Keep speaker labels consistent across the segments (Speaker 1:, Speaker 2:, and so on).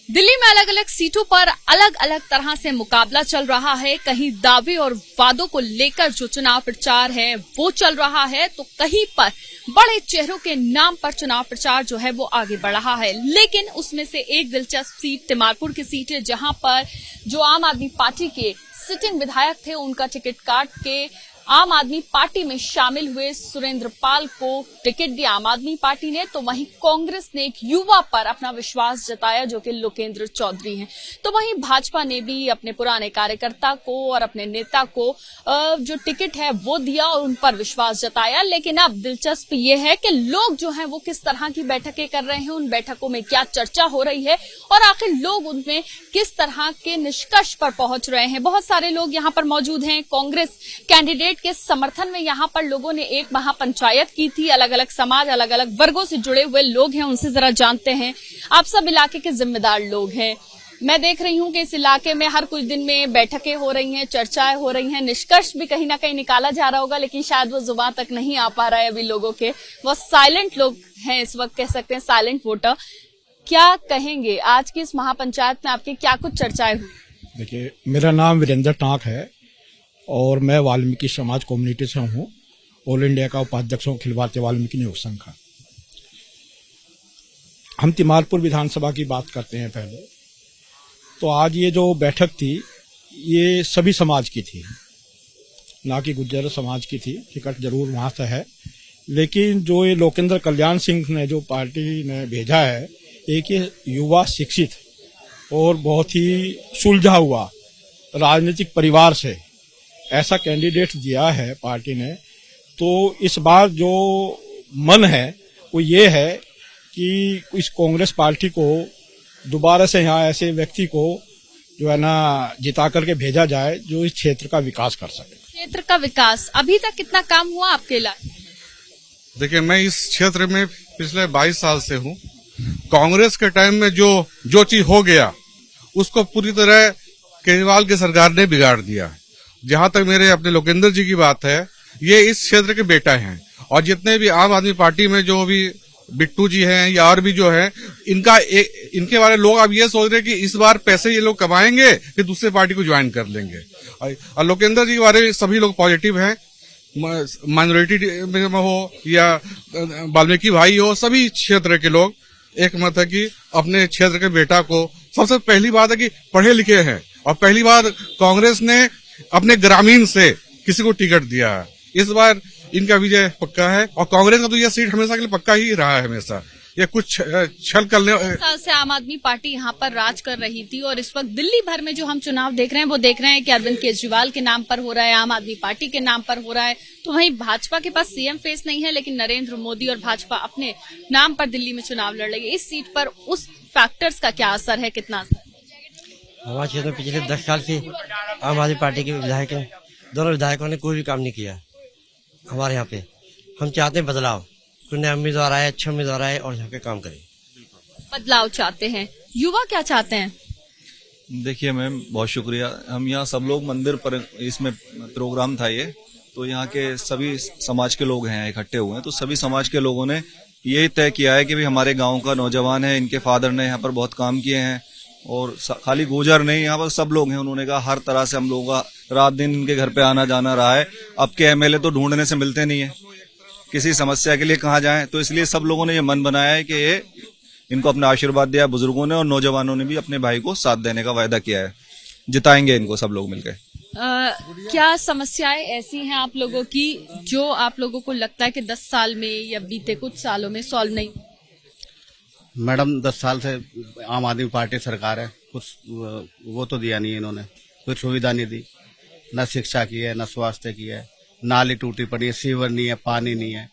Speaker 1: दिल्ली में अलग अलग सीटों पर अलग अलग तरह से मुकाबला चल रहा है। कहीं दावे और वादों को लेकर जो चुनाव प्रचार है वो चल रहा है, तो कहीं पर बड़े चेहरों के नाम पर चुनाव प्रचार जो है वो आगे बढ़ रहा है। लेकिन उसमें से एक दिलचस्प सीट तिमारपुर की सीट है, जहां पर जो आम आदमी पार्टी के सिटिंग विधायक थे उनका टिकट काट के आम आदमी पार्टी में शामिल हुए सुरेंद्र पाल को टिकट दिया आम आदमी पार्टी ने। तो वहीं कांग्रेस ने एक युवा पर अपना विश्वास जताया जो कि लोकेंद्र चौधरी हैं। तो वहीं भाजपा ने भी अपने पुराने कार्यकर्ता को और अपने नेता को जो टिकट है वो दिया और उन पर विश्वास जताया। लेकिन अब दिलचस्प ये है कि लोग जो हैं वो किस तरह की बैठकें कर रहे हैं, उन बैठकों में क्या चर्चा हो रही है और आखिर लोग उनमें किस तरह के निष्कर्ष पर पहुंच रहे हैं। बहुत सारे लोग यहाँ पर मौजूद हैं। कांग्रेस कैंडिडेट के समर्थन में यहाँ पर लोगों ने एक महापंचायत की थी। अलग अलग समाज, अलग अलग वर्गों से जुड़े हुए लोग हैं, उनसे जरा जानते हैं। आप सब इलाके के जिम्मेदार लोग हैं। मैं देख रही हूँ कि इस इलाके में हर कुछ दिन में बैठकें हो रही हैं, चर्चाएं हो रही हैं, निष्कर्ष भी कहीं ना कहीं निकाला जा रहा होगा, लेकिन शायद वो जुबान तक नहीं आ पा रहा है अभी लोगों के। वो साइलेंट लोग हैं इस वक्त, कह सकते हैं साइलेंट वोटर। क्या कहेंगे आज की इस महापंचायत में आपकी क्या कुछ चर्चाएं हुई?
Speaker 2: देखिए, मेरा नाम वीरेंद्र टांक है और मैं वाल्मीकि समाज कम्युनिटी से हूँ। ऑल इंडिया का उपाध्यक्ष हूँ अखिल भारतीय वाल्मीकि नियोग संघ का। हम तिमारपुर विधानसभा की बात करते हैं पहले। तो आज ये जो बैठक थी ये सभी समाज की थी, ना कि गुर्जर समाज की थी। टिकट जरूर वहाँ से है, लेकिन जो ये लोकेंद्र कल्याण सिंह ने जो पार्टी ने भेजा है, एक ये युवा शिक्षित और बहुत ही सुलझा हुआ राजनीतिक परिवार से ऐसा कैंडिडेट दिया है पार्टी ने। तो इस बार जो मन है वो ये है कि इस कांग्रेस पार्टी को दोबारा से यहाँ ऐसे व्यक्ति को जो है ना जिता करके भेजा जाए जो इस क्षेत्र का विकास कर सके।
Speaker 1: क्षेत्र का विकास अभी तक कितना काम हुआ आपके इलाके?
Speaker 3: देखिए, मैं इस क्षेत्र में पिछले 22 साल से हूँ। कांग्रेस के टाइम में जो चीज हो गया उसको पूरी तरह केजरीवाल की सरकार ने बिगाड़ दिया। जहां तक मेरे अपने लोकेंद्र जी की बात है, ये इस क्षेत्र के बेटा हैं और जितने भी आम आदमी पार्टी में जो भी बिट्टू जी हैं या और भी जो है, इनके बारे में लोग अब ये सोच रहे हैं कि इस बार पैसे ये लोग कमाएंगे कि दूसरे पार्टी को ज्वाइन कर लेंगे। और लोकेंद्र जी के बारे में सभी लोग पॉजिटिव हैं, माइनॉरिटी में हो या वाल्मीकि भाई हो, सभी क्षेत्र के लोग एक मत है कि अपने क्षेत्र के बेटा को। सबसे पहली बात है कि पढ़े लिखे हैं और पहली बार कांग्रेस ने अपने ग्रामीण से किसी को टिकट दिया है। इस बार इनका विजय पक्का है और कांग्रेस का तो यह सीट हमेशा के लिए पक्का ही रहा है। हमेशा ये कुछ छल करने
Speaker 1: साल से आम आदमी पार्टी यहाँ पर राज कर रही थी और इस वक्त दिल्ली भर में जो हम चुनाव देख रहे हैं वो देख रहे हैं कि अरविंद केजरीवाल के नाम पर हो रहा है, आम आदमी पार्टी के नाम पर हो रहा है। तो वहीं भाजपा के पास सीएम फेस नहीं है, लेकिन नरेंद्र मोदी और भाजपा अपने नाम पर दिल्ली में चुनाव लड़ रही है। इस सीट पर उस फैक्टर्स का क्या असर है, कितना असर?
Speaker 4: हमारे क्षेत्र में पिछले 10 साल से आम आदमी पार्टी के विधायक हैं। दोनों विधायकों ने कोई भी काम नहीं किया हमारे यहाँ पे। हम चाहते हैं बदलाव, कोई नया उम्मीदवार आए, अच्छा उम्मीदवार आए और यहाँ पे काम करे।
Speaker 1: बदलाव चाहते हैं, युवा क्या चाहते हैं?
Speaker 5: देखिए मैम, बहुत शुक्रिया। हम यहाँ सब लोग मंदिर पर इसमें प्रोग्राम था ये, तो यहाँ के सभी समाज के लोग हैं इकट्ठे हुए हैं। तो सभी समाज के लोगों ने यही तय किया है कि भाई हमारे गाँव का नौजवान है, इनके फादर ने यहाँ पर बहुत काम किए हैं और खाली गुर्जर नहीं, यहाँ पर सब लोग हैं। उन्होंने कहा हर तरह से हम लोगों का रात दिन इनके घर पे आना जाना रहा है। अब के एमएलए तो ढूंढने से मिलते नहीं है, किसी समस्या के लिए कहाँ जाएं। तो इसलिए सब लोगों ने ये मन बनाया है कि ये इनको अपना आशीर्वाद दिया बुजुर्गों ने और नौजवानों ने भी अपने भाई को साथ देने का वायदा किया है। जिताएंगे इनको सब लोग मिलकर।
Speaker 1: क्या समस्याएं ऐसी हैं आप लोगों की जो आप लोगों को लगता है कि 10 साल में या बीते कुछ सालों में सॉल्व नहीं?
Speaker 6: मैडम, 10 साल से आम आदमी पार्टी सरकार है, कुछ वो तो दिया नहीं है इन्होंने, कोई सुविधा नहीं दी, न शिक्षा की है, न स्वास्थ्य की है, नाली टूटी पड़ी है, सीवर नहीं है, पानी नहीं है।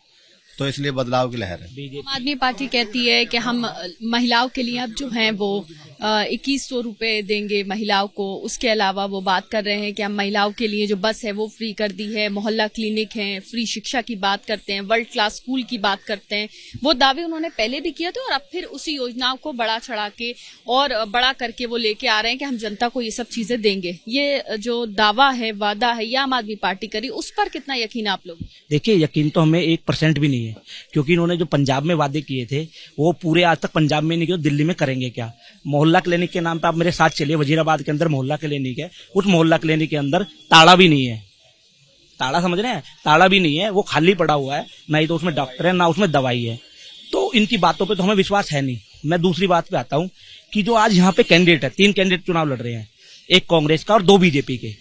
Speaker 6: तो इसलिए बदलाव की लहर है।
Speaker 1: आम आदमी पार्टी कहती है कि हम महिलाओं के लिए अब जो हैं वो 2100 रुपए देंगे महिलाओं को। उसके अलावा वो बात कर रहे हैं कि हम महिलाओं के लिए जो बस है वो फ्री कर दी है, मोहल्ला क्लिनिक है, फ्री शिक्षा की बात करते हैं, वर्ल्ड क्लास स्कूल की बात करते हैं। वो दावे उन्होंने पहले भी किए थे और अब फिर उसी योजनाओं को बढ़ा चढ़ा के और बड़ा करके वो लेके आ रहे हैं कि हम जनता को ये सब चीजें देंगे। ये जो दावा है, वादा है, ये आम आदमी पार्टी करी, उस पर कितना यकीन आप लोग?
Speaker 7: देखिए, यकीन तो हमें 1% भी नहीं है, क्योंकि इन्होंने जो पंजाब में वादे किए थे वो पूरे आज तक पंजाब में नहीं किए, दिल्ली में करेंगे क्या? मोहल्ला क्लिनिक के नाम पे आप मेरे साथ चलिए, वजीराबाद के अंदर मोहल्ला क्लिनिक है, उस मोहल्ला क्लिनिक के अंदर ताला भी नहीं है। ताला समझ रहे हैं, ताला भी नहीं है, वो खाली पड़ा हुआ है, ना ही तो उसमें डॉक्टर है ना उसमें दवाई है। तो इनकी बातों पे तो हमें विश्वास है नहीं। मैं दूसरी बात पे आता हूँ कि जो आज यहाँ पे कैंडिडेट है, 3 कैंडिडेट चुनाव लड़ रहे हैं, एक कांग्रेस का और 2 बीजेपी के।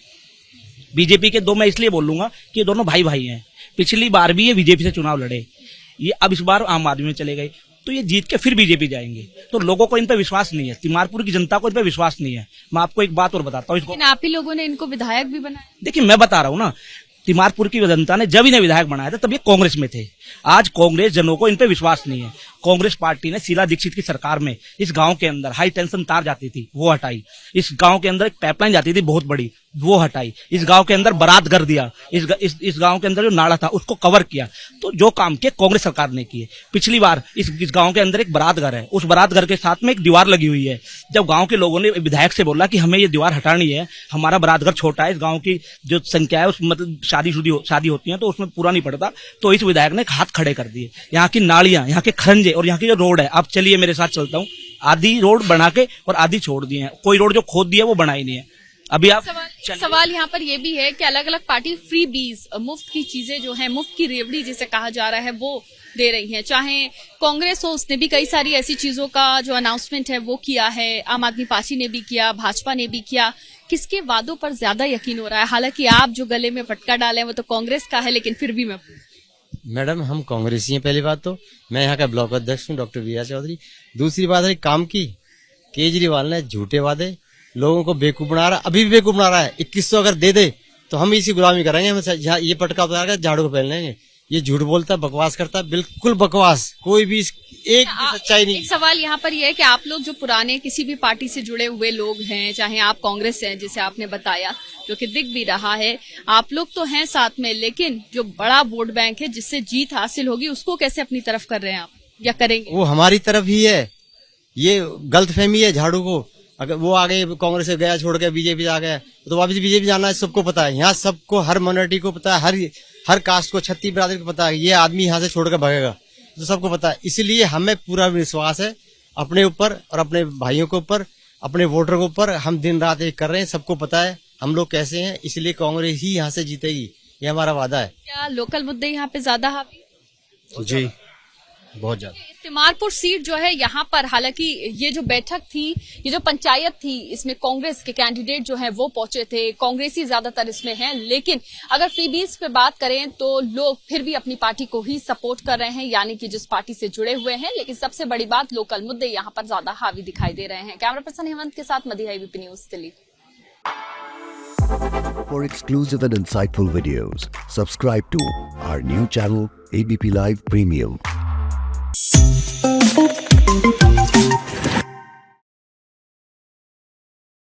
Speaker 7: बीजेपी के 2 मैं इसलिए बोलूंगा कि ये दोनों भाई भाई हैं। पिछली बार भी ये बीजेपी से चुनाव लड़े, ये अब इस बार आम आदमी में चले गए, तो ये जीत के फिर बीजेपी जाएंगे। तो लोगों को इन पे विश्वास नहीं है, तिमारपुर की जनता को इन पे विश्वास नहीं है। मैं आपको एक बात और बताता हूँ, इसको
Speaker 1: लेकिन आप ही लोगों ने इनको विधायक भी बनाया।
Speaker 7: देखिए मैं बता रहा हूँ ना, तिमारपुर की जनता ने जब इन्हें विधायक बनाया था तब ये कांग्रेस में थे। आज कांग्रेस जनों को इन पे विश्वास नहीं है। कांग्रेस पार्टी ने शीला दीक्षित की सरकार में इस गांव के अंदर हाई टेंशन तार जाती थी, वो हटाई। इस गांव के अंदर एक पाइपलाइन जाती थी बहुत बड़ी, वो हटाई। इस गांव के अंदर बारात घर दिया, इस गांव के अंदर जो नाला था उसको कवर किया। तो जो काम किए कांग्रेस सरकार ने किए। पिछली बार इस गांव के अंदर एक बारात घर है, उस बारात घर के साथ में एक दीवार लगी हुई है। जब गांव के लोगों ने विधायक से बोला कि हमें ये दीवार हटानी है, हमारा बारात घर छोटा है, इस गांव की जो संख्या है उस मतलब शादी होती है तो उसमें पूरा नहीं पड़ता, तो इस विधायक ने हाथ खड़े कर दिए। यहाँ की नालियां, यहाँ के खरंजे और यहाँ की जो रोड है, आप चलिए मेरे साथ चलता हूँ, आधी रोड बना के और आधी छोड़ दिए हैं। कोई रोड जो खोद दिया वो बनाई नहीं है। अभी आप
Speaker 1: सवाल यहाँ पर ये भी है कि अलग अलग पार्टी फ्री बीज, मुफ्त की चीजें जो है, मुफ्त की रेवड़ी जिसे कहा जा रहा है, वो दे रही है। चाहे कांग्रेस हो, उसने भी कई सारी ऐसी चीजों का जो अनाउंसमेंट है वो किया है, आम आदमी पार्टी ने भी किया, भाजपा ने भी किया। किसके वादों पर ज्यादा यकीन हो रहा है? हालांकि आप जो गले में पटका डाले हैं वो तो कांग्रेस का है, लेकिन फिर भी मैं
Speaker 8: मैडम हम कांग्रेसी हैं। पहली बात तो मैं यहाँ का ब्लॉक अध्यक्ष हूँ, डॉक्टर वीरा चौधरी। दूसरी बात है काम की, केजरीवाल ने झूठे वादे लोगों को बेवकूफ बना रहा है, अभी भी बेवकूफ बना रहा है। 2100 अगर दे दे तो हम इसी गुलामी करेंगे, हम ये पटका उतार कर झाड़ू को पहन लेंगे। ये झूठ बोलता है, बकवास करता है, बिल्कुल बकवास, कोई भी एक भी सच्चाई नहीं।
Speaker 1: एक सवाल यहाँ पर यह है कि आप लोग जो पुराने किसी भी पार्टी से जुड़े हुए लोग हैं, चाहे आप कांग्रेस हैं जिसे आपने बताया, जो कि दिख भी रहा है, आप लोग तो हैं साथ में, लेकिन जो बड़ा वोट बैंक है जिससे जीत हासिल होगी उसको कैसे अपनी तरफ कर रहे हैं आप या करेंगे?
Speaker 8: वो हमारी तरफ ही है। ये गलतफहमी है झाड़ू को। अगर वो आगे कांग्रेस से गया छोड़ के बीजेपी आ गया तो वापस बीजेपी जाना है, सबको पता है। यहाँ सबको, हर माइनॉरिटी को पता है, हर कास्ट को, छत्तीस बिरादरी को पता है ये आदमी यहाँ से छोड़कर भागेगा, तो सबको पता है। इसलिए हमें पूरा विश्वास है अपने ऊपर और अपने भाइयों के ऊपर, अपने वोटर के ऊपर। हम दिन रात एक कर रहे हैं, सबको पता है हम लोग कैसे हैं, इसलिए कांग्रेस ही यहाँ से जीतेगी, ये हमारा वादा है।
Speaker 1: क्या लोकल मुद्दे यहाँ पे ज्यादा हावी?
Speaker 6: जी बहुत ज्यादा।
Speaker 1: तिमारपुर सीट जो है यहाँ पर, हालांकि ये जो बैठक थी, ये जो पंचायत थी, इसमें कांग्रेस के कैंडिडेट जो है वो पहुंचे थे, कांग्रेसी ज्यादातर इसमें हैं। लेकिन अगर फ्रीबीज पे बात करें तो लोग फिर भी अपनी पार्टी को ही सपोर्ट कर रहे हैं, यानी कि जिस पार्टी से जुड़े हुए हैं। लेकिन सबसे बड़ी बात, लोकल मुद्दे यहाँ पर ज्यादा हावी दिखाई दे रहे हैं। कैमरा पर्सन हेमंत के साथ Madiha, ABP news Delhi.
Speaker 9: For exclusive and insightful videos, subscribe to our new channel ABP Live Premium.